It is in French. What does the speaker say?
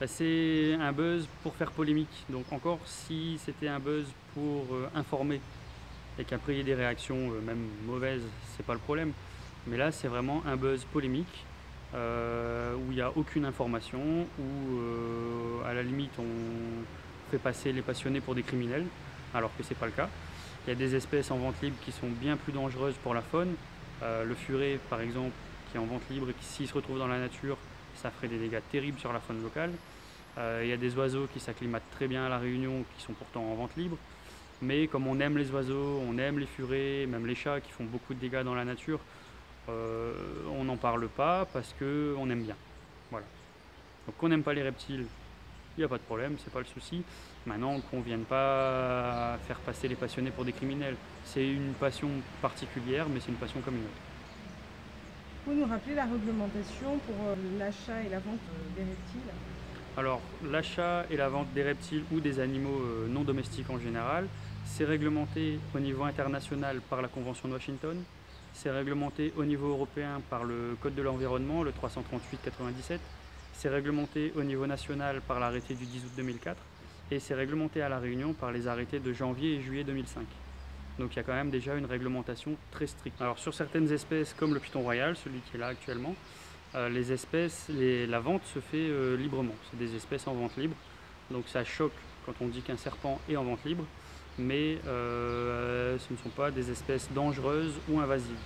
C'est un buzz pour faire polémique. Donc encore si c'était un buzz pour informer et qu'après il y ait des réactions même mauvaises, c'est pas le problème. Mais là c'est vraiment un buzz polémique où il n'y a aucune information, où à la limite on fait passer les passionnés pour des criminels, alors que c'est pas le cas. Il y a des espèces en vente libre qui sont bien plus dangereuses pour la faune. Le furet par exemple qui est en vente libre et qui s'il se retrouve dans la nature, ça ferait des dégâts terribles sur la faune locale. Il y a des oiseaux qui s'acclimatent très bien à la Réunion, qui sont pourtant en vente libre. Mais comme on aime les oiseaux, on aime les furets, même les chats qui font beaucoup de dégâts dans la nature, on n'en parle pas parce qu'on aime bien. Voilà. Donc qu'on n'aime pas les reptiles, il n'y a pas de problème, c'est pas le souci. Maintenant qu'on ne vienne pas faire passer les passionnés pour des criminels. C'est une passion particulière, mais c'est une passion comme une autre. Vous pouvez nous rappeler la réglementation pour l'achat et la vente des reptiles? Alors, l'achat et la vente des reptiles ou des animaux non domestiques en général, c'est réglementé au niveau international par la Convention de Washington, c'est réglementé au niveau européen par le Code de l'environnement, le 338/97, c'est réglementé au niveau national par l'arrêté du 10 août 2004, et c'est réglementé à La Réunion par les arrêtés de janvier et juillet 2005. Donc il y a quand même déjà une réglementation très stricte. Alors sur certaines espèces comme le python royal, celui qui est là actuellement, les espèces, la vente se fait librement. C'est des espèces en vente libre. Donc ça choque quand on dit qu'un serpent est en vente libre, mais ce ne sont pas des espèces dangereuses ou invasives.